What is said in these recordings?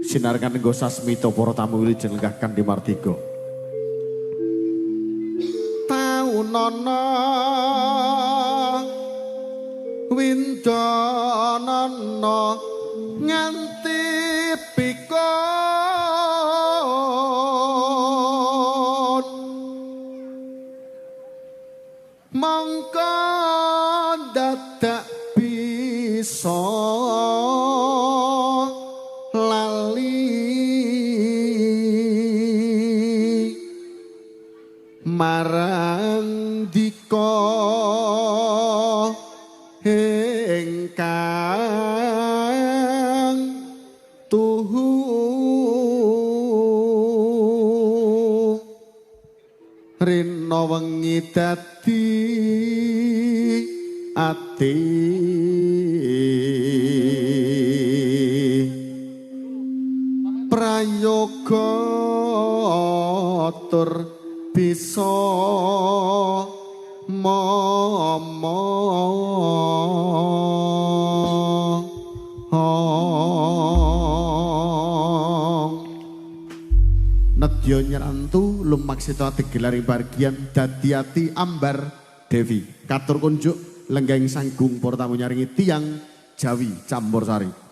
sinarkan nggo sasmita para tamu wilujeng lenggah Kanthi Martika. Taunana windanana nganti pikun mangka dadak bisa marang dika ingkang tuhu rina wengi dadi ati prayoga tur bisa momo nedya nyerantu lumaksita tegelari bagian dadi ati Ambar Devi katur kunjuk lenggahing sanggung para tamu nyaringi tiang Jawi Campursari.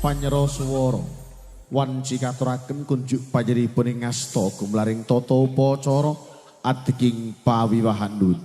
Panyera swara wanci katuraken kunjuk panjenenganipun ing ngasta gumlaring tata upacara adiging pawiwahan nun.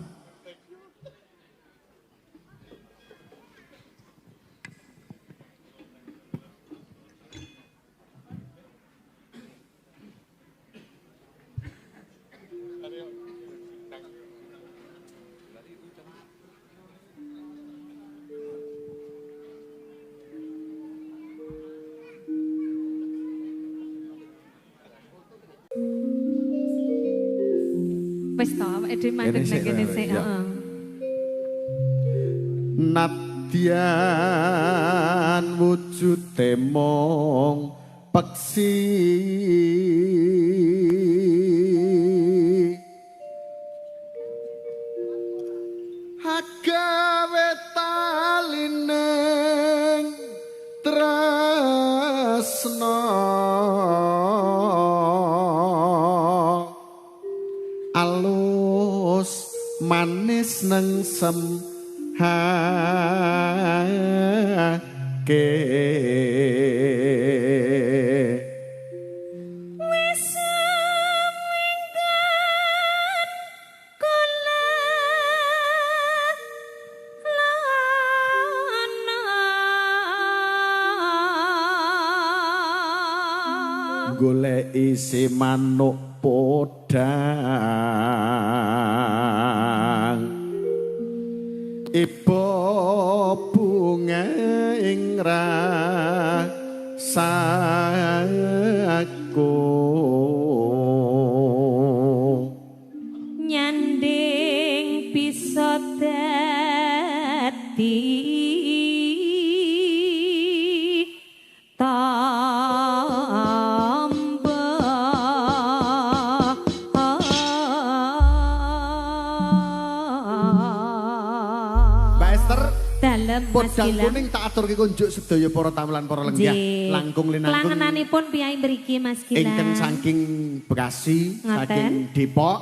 Wis to awake dhewe mandeg nang kene sik, heeh. Nadyan wujude mung peksi agawe talineng tresna alus manis nengsem hake golek isi manuk podang iba bunga ing rasaku nyanding bisa dadi Podang kuning tak aturke kunjuk sedaya para tamu lan para lenggah langkung linangkung. Kelangenanipun piyai mriki Mas Gilang. Ingkang saking Bekasi, saking Depok,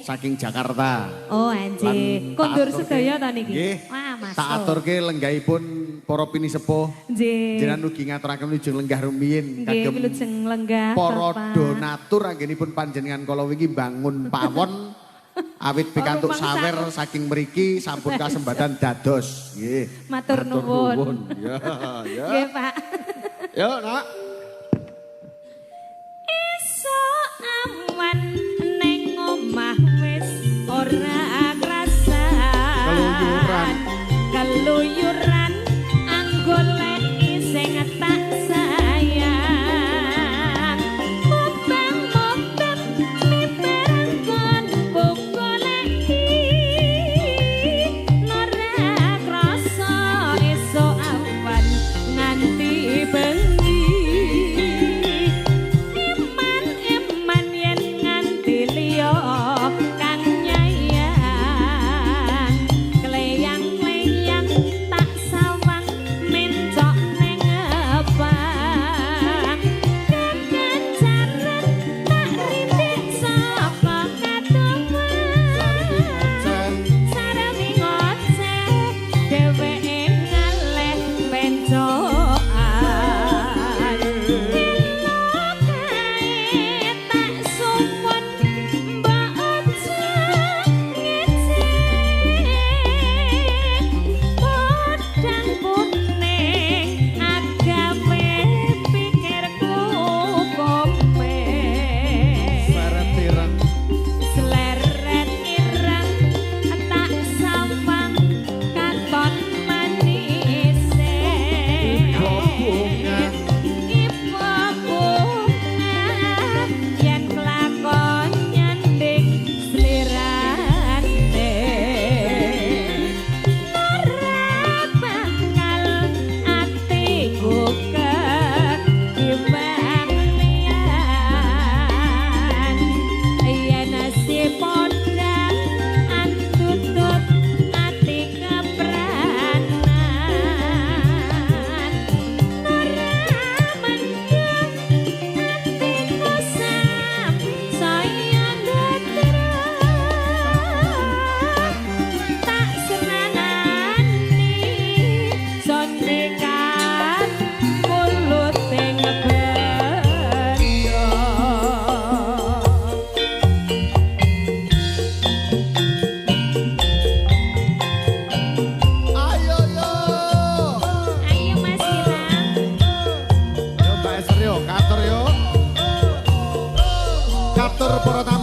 saking Jakarta. Oh, nggih. Kondur sedaya ta niki. Wah, Mas. Tak aturke lenggahipun para pinisepuh. Nggih. Jenengan ugi ngaturaken wilujeng lenggah rumiyin kagem wilujeng lenggah para donatur anggenipun panjenengan kala wingi bangun pawon. Awit pikantuk sawer saking mriki sampun kasembatan dados. Nggih. Matur nuwun. Ya, ya. Nggih, Pak. Yo, Nak. Esuk awan ning omah wis ora krasa. Keluyuran.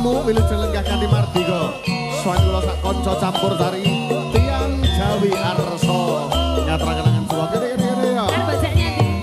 tamu wilujeng lenggah kanthi mardika. Sowan kula sak kanca campur sari tiyang Jawi Arsa. Nyaturaken angen suwa kene ya. Kan bojone ndi?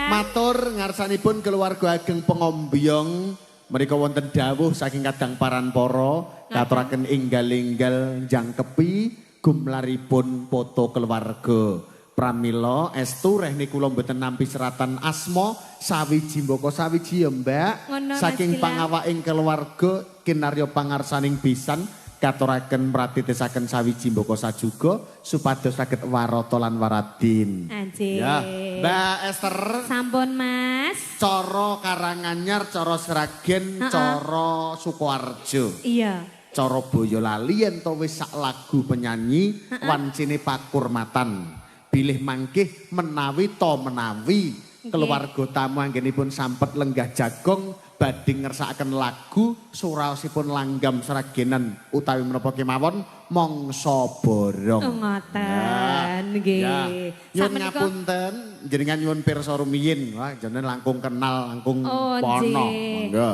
Matur ngarsanipun keluarga ageng pengombyong menika wonten dawuh saking kadang paranpara katuraken enggal-enggal jangkepi gumlaripun foto keluarga pramila estu rehne kula mboten nampi seratan asma sawiji mbaka sawiji ya Mbak saking pangawaking keluarga kinarya pangarsaning pisan katuraken mratitesaken sawiji mbaka sajuga supados saged warata lan waradin. Anjir. Ya, Mbak Esther. Sampun, Mas. Cara Karanganyar, cara Sragen, cara Sukoharjo. Iya. Cara Boyolali ento wis sak lagu penyanyi wancine pakurmatan. Bilih mangkih menawi to menawi keluarga tamu anggenipun sampet lenggah jagong badhe ngersakaken lagu suraosipun langgam Sragenan utawi menapa kemawon mangsa borong. Ngoten nggih. Nyuwun ngapunten jenengan nyuwun pirsa rumiyin. Wah, jenengan langkung kenal, langkung pono. Monggo.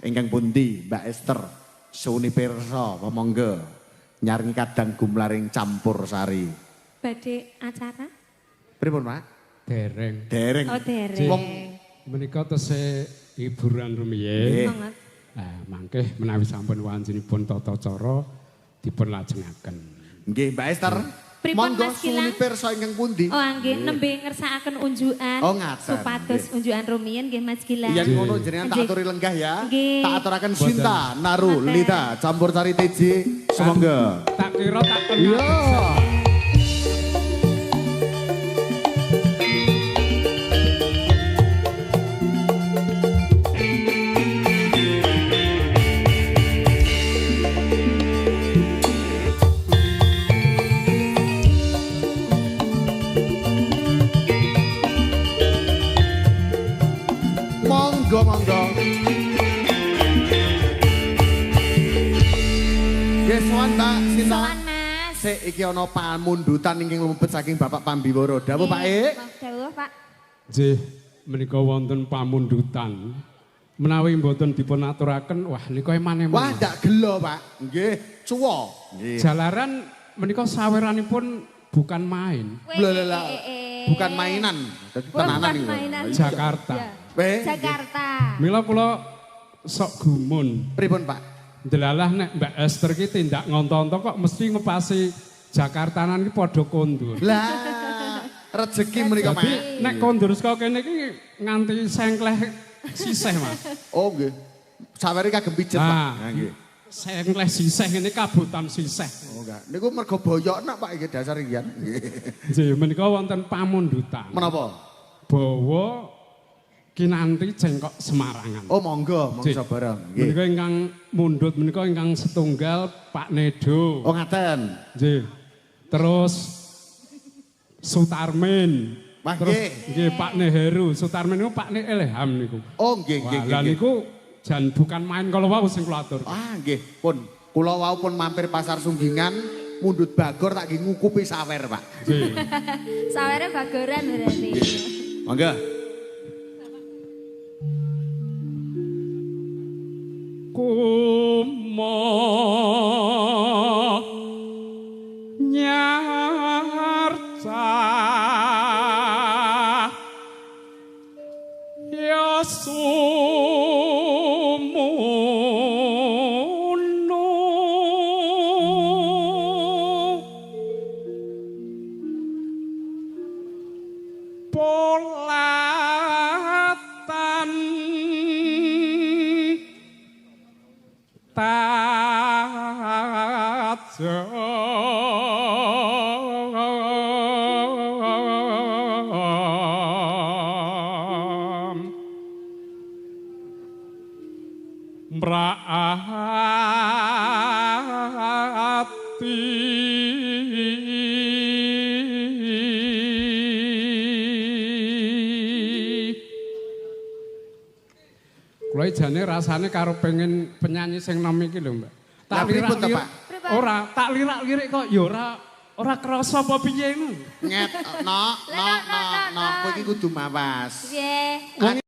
Ingkang pundi Mbak Esther? Suwuni pirsa monggo. Nyaring kadang gumlaring campur sari. Badhe acara? Pripun, Pak? Dereng. Dereng. Oh, dereng. Wong menika tesih hiburan rumiyin. Banget. Mangke menawi sampun wancinipun tata cara dipun lajengaken. Nggih, Mbak Esther. Pripun Monggo Mas Gilang? suwuni pirsa ingkang pundi? Oh, nggih nembe ngersakaken unjukan. Oh, ngaten. Supados unjukan rumiyin nggih Mas Gilang. Yen ngono jenengan tak aturi lenggah ya. Nggih. Tak aturaken Sinta, Naru, Lita, campur sari TJ. Sumangga. Tak kira tak kenal. Yo. Monggo. Nggih sowan Mbak Sinta. Sowan Mas. Sik iki ana pamundutan ingkang lumebet saking Bapak Pambiwara. Dawuh Pak E. Dawuh Pak. Nggih, menika wonten pamundutan. Menawi mboten dipun aturaken, wah nika emane. Wah, ndak gelo Pak. Nggih, cuwa. Nggih. Jalaran menika saweranipun bukan main. Bukan mainan. Dadi tenanan iki. mainan. Jakarta. Ya. Jakarta. Mila kula sok gumun. Pripun, Pak? Delalah nek Mbak Esther ki tindak ngonto-onto kok mesti ngepasi Jakartanan ki padha kondur. Lah, rezeki menika, Mas. Jadi nek kondur saka kene iki nganti sengkleh sisih, Mas. Oh, nggih. Sawere kagem pijet, Pak. Nah, nggih. Sengkleh sisih ngene kabutan sisih. Oh, enggak. Niku mergo boyokna, Pak, iki dasar iki kan. Nggih, menika wonten pamundutan. Menapa? Bawa kinanti jengkok Semarangan. Oh, monggo, mongso bareng. Nggih. Menika ingkang mundhut menika ingkang setunggal Pak Nedo. Oh, ngaten. Nggih. Terus Sutarmin. Wah, Terus nggih. nggih Pak Neheru. Sutarmin niku Pak Ilham niku. Oh, nggih, nggih, Lah nggih. niku jan bukan main kalau wau sing kula atur. Ah, nggih, pun. Kula wau pun mampir pasar Sunggingan, mundhut bagor tak nggih ngukupi sawer, Pak. Nggih. Sawere bagoran berarti. Monggo. Kumo nyarca ya sumuno polatan tajam mraati kula jane rasane karo pengen penyanyi sing nom iki lho, Mbak. Lah, pripun to, Pak? Ora, tak lirak-lirik kok ya ora krasa apa piye ngono. Nget, no, kowe iki kudu mawas. Nggih.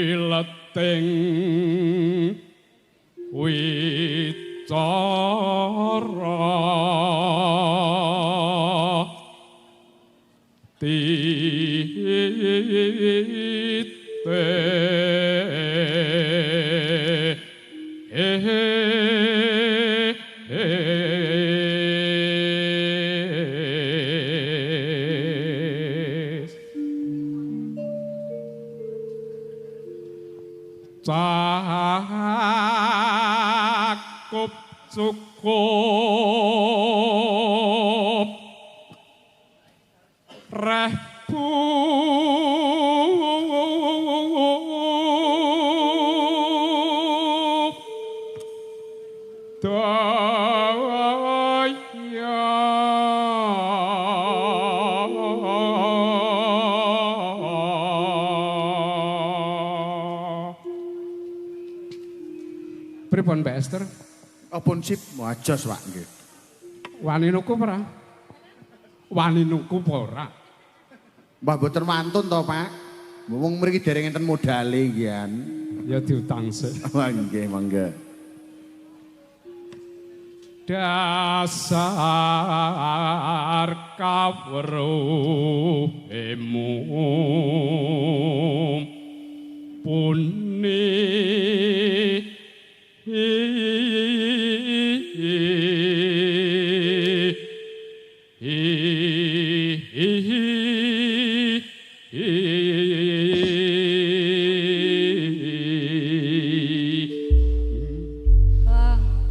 Wileting wicara cakup cukup reh Pripun Mbak Esther? Apun sip, wajos, Pak, nggih. Wani nuku apa ora? Wani nuku apa ora? Mbah boten mantun to, Pak. Wong mriki dereng enten modale nggih. Ya diutang sik. Wah, nggih, monggo. Dasar kawruhmu puni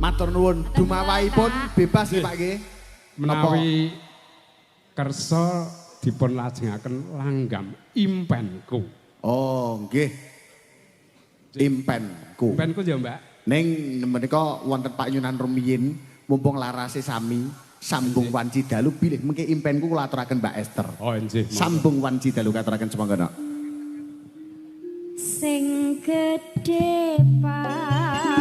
Matur nuwun. Dumawahipun bebas nggih Pak nggih. Menawi kersa dipun lajengaken langgam impenku. Oh, nggih. Impenku. Impenku ya, Mbak. Ning menika wonten Pak Yunan rumiyin mumpung larase sami sambung wanci dalu bilih mengke impenku kula aturaken Mbak Esther. Oh, nggih. Sambung wanci dalu katuraken semangga. Sing gedhe Pak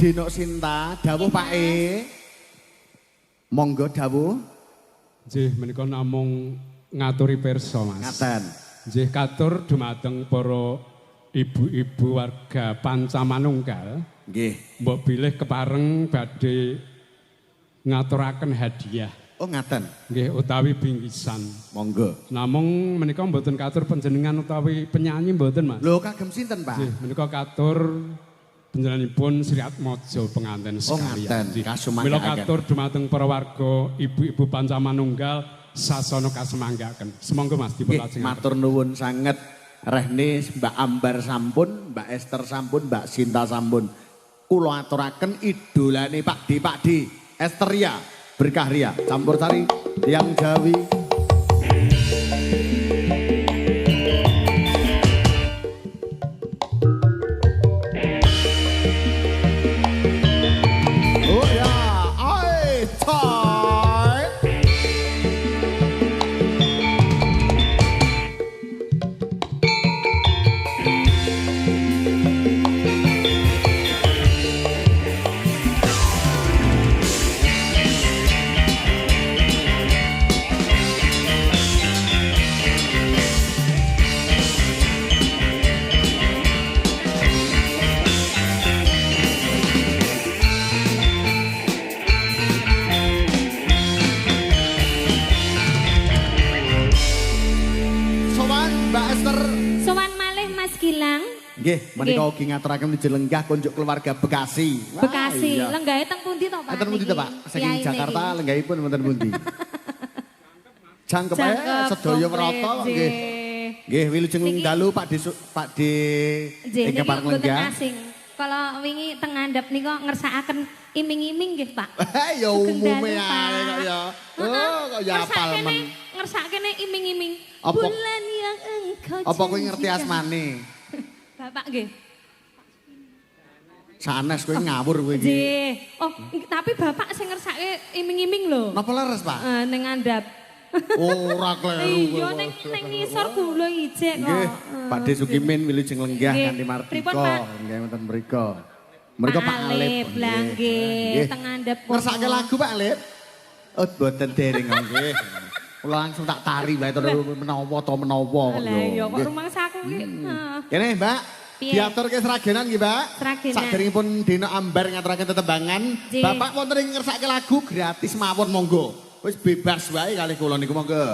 Dino Sinta, dawuh Pak E. Monggo dawuh. Nggih menika namung ngaturi pirsa Mas. Ngaten. Nggih katur dumateng para ibu-ibu warga Pancamanunggal. Nggih. Mbok bilih kepareng badhe ngaturaken hadiah. Oh ngaten. Nggih utawi bingkisan. Monggo. Namung menika mboten katur panjenengan utawi penyanyi mboten Mas. Lho kagem sinten Pak? Nggih menika katur panjenenganipun Sri Atmaja penganten sekalian. ngaten. Kasumanggaken. Mila katur dumateng para warga ibu-ibu Pancamanunggal sasana kasemanggaken. Semonggo Mas dipun Nggih, lajengaken. matur nuwun sanget. Rehne Mbak Ambar sampun, Mbak Esther sampun, Mbak Sinta sampun. Kula aturaken idolane Pak D, Esther Ria, Berkah Ria, campur sari Tiang Jawi. Oh ya, ai time. Sowan Mbak Esther. Sowan malih Mas Gilang. Nggih, menika ugi ngaturaken menuju lenggah konjuk keluarga Bekasi. Wah, Bekasi. iya. Lenggahe teng pundi to Pak? Enten pundi to, Pak? Saking Kiai Jakarta niki. lenggahipun wonten pundi? Jangkep Jangkep, sedaya merata komplit, nggih. Nggih, wilujeng Niki. dalu Pak D Nggih, ingkang niki pareng mboten lenggah. asing. Kalau wingi teng ngandhap nika ngersakaken iming-iming nggih, Pak. Ya umume Sugeng dalu, ae Pak. kok ya. Heeh. Oh, kok ya apal men. Ngersakene iming-iming. Apa- Bulan yang engkau Apa kowe ngerti janjikan. asmane? Bapak nggih. Sanes kowe ngawur kowe iki. Nggih. Oh, tapi Bapak sing ngersake iming-iming lho. Napa leres, Pak? Ning ngandhap. Ora kleru. Iya ning ngisor kula ijek kok. Nggih, Pak D Sugimin wilujeng lenggah Nggih. kanthi Martika. Pripun, Pak? Nggih wonten mriku. Mriku Pak Alip. lah nggih, teng ngandhap kono. Ngersake lagu Pak Alip? Oh, boten dereng nggih. Kula langsung tak tari wae terus menawa to menawa kok Lah iya kok Nggih. rumangsaku ki. Heeh. Kene Mbak, Piye? diaturke seragenan nggih Mbak. Seragenan. Saderengipun Dina Ambar ngaturaken tetembangan. Nggih. Bapak wonten ing ngersake lagu gratis mawon monggo. Wis bebas wae kalih kula niku monggo.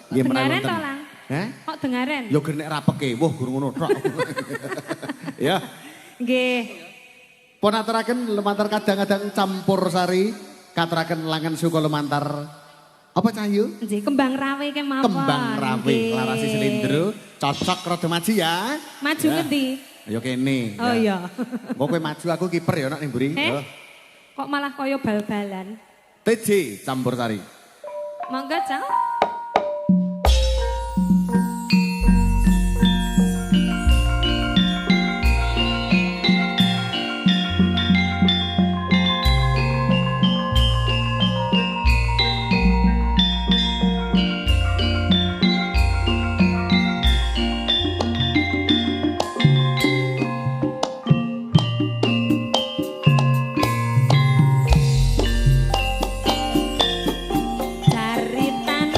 Nggih menawi Dengaren wonten. to, Lang? Heh? Kok dengaren? Yo genek rapeke. Wah, guru ngono tok. Ya. Nggih. Pun aturaken lumantar kadang-kadang campur sari, katuraken langan suka lumantar apa Cahyu? Nggih, kembang rawe ke mawon. Kembang rawe, Nggih. Larasi Silindro, cocok rada maju ya. Maju Ya. ngendi? Ayo kene. Oh iya. Engko kowe maju aku kiper ya nek ning mburi. Eh? Yo. Kok malah kaya bal-balan? TJ campur sari. Monggo, Cang. Caritan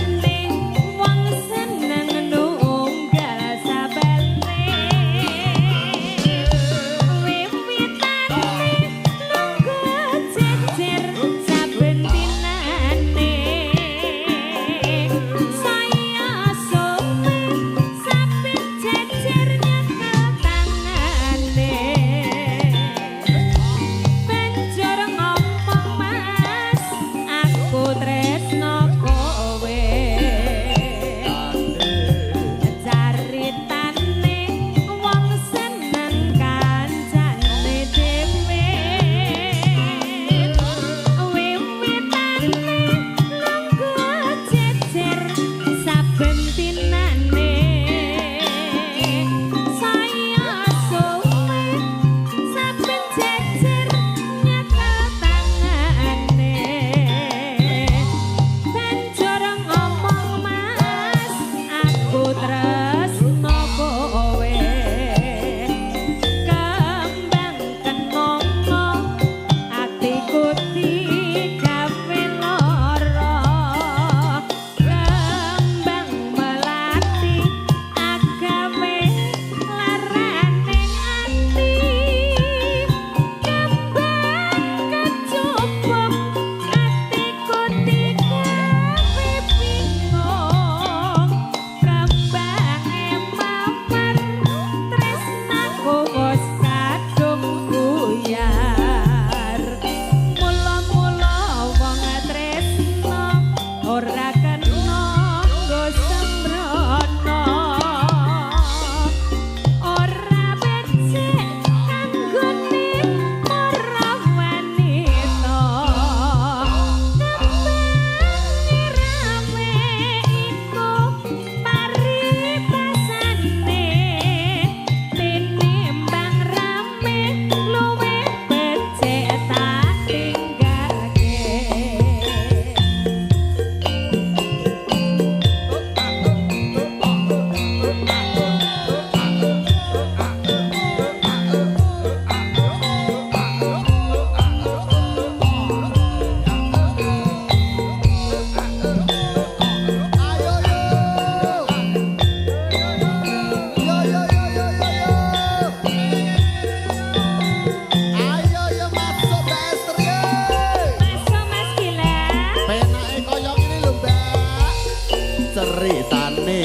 caritane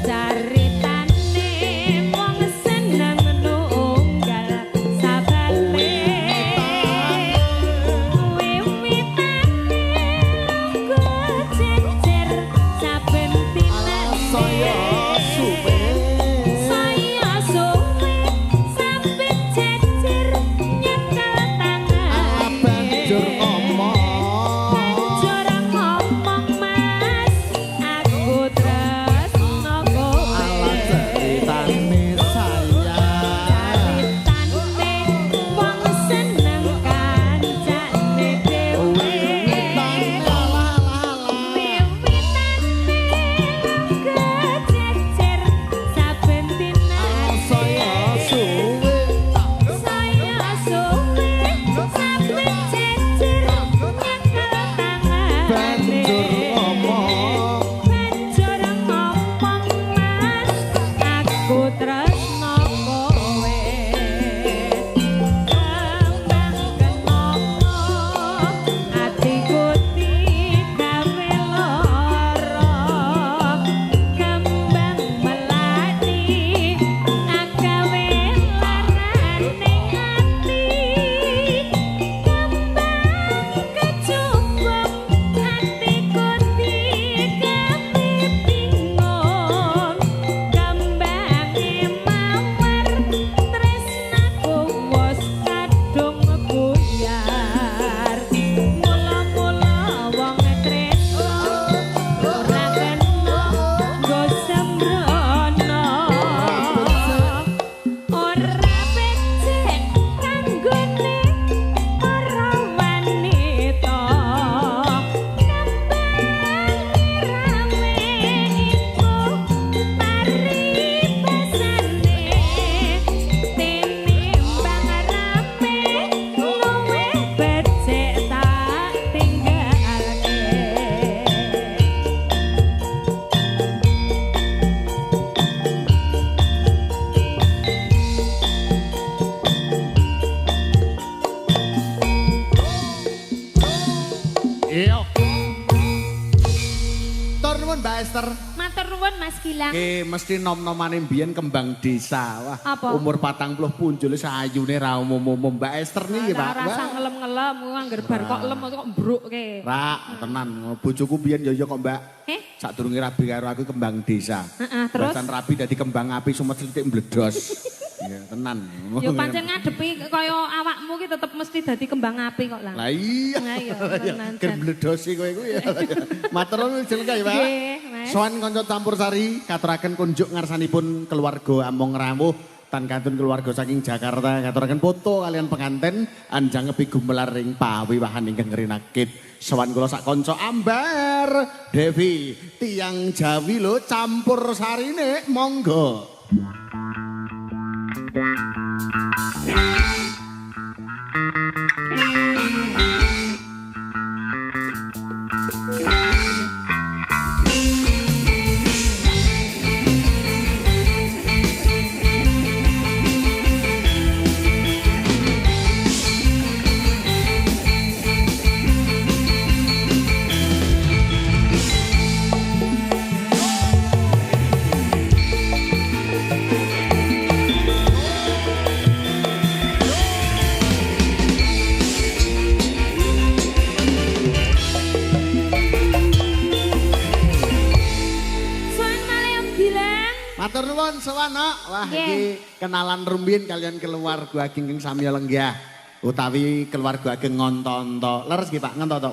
Caritane wong seneng nunggal sabale wiwitane gojejer saben dinane saya suwe saya suwe saben jejer nyekel tangan banjur ngomong banjur ngomong mas aku tresno kowe ala caritane saya caritane wong seneng kancane dhewe kejejer saben dinane saya suwe saya suwe saben jejer nyekel tangan banjur ngomong banjur ngomong mas aku tresno kowe kembang kenapa atiku digawe lara kembang melati agawe larane ati kembang kecumbung atiku digawe bingung kembange mawar tresnaku wis kadung buyar mula-mula wong tresno ora kena nggo sembrono ora becik kanggone para wanita kembang rame iku paribasane tinimbang rame luwih becik tak tinggalke iya tur nuwun Mbak Esther matur nuwun Mas Gilang mesti nom-nomane mbiyen kembang desa. Wah, Apa? umur 40 punjul sayune ra umum-umum Mbak Esther niki, Pak. rasa ngelem-ngelem angger bar kok lem kok mbrukke Ra, tenan. Bojoku biyen ya kok, Mbak. eh Sadurunge rabi karo aku kembang desa. Heeh, terus? Bacan rabi dadi kembang api sumet sithik mbledos. Iya, tenan. yo pancen ngadepi kaya awakmu ki tetep mesti dadi kembang api kok lah Lah iya. Lah iya, tenan, Ker mbledosi kowe iku ya. Matur nuwun jeneng ya, Pak. Nggih, Mas. Sowan kanca campursari katuraken kunjuk ngarsanipun keluarga Among Rawuh tan kantun keluarga saking Jakarta katuraken foto kalian penganten anjang ngepi gumelar ing pawiwahan ingkang ngrinakit. Sowan kula sak kanca Ambar Devi tiang Jawi lho campursarine monggo. Matur nuwun sawana. Wah iki kenalan rumiyin kalian keluarga ageng sami lenggah utawi keluarga ageng ngontonto. Leres ki Pak ngontonto.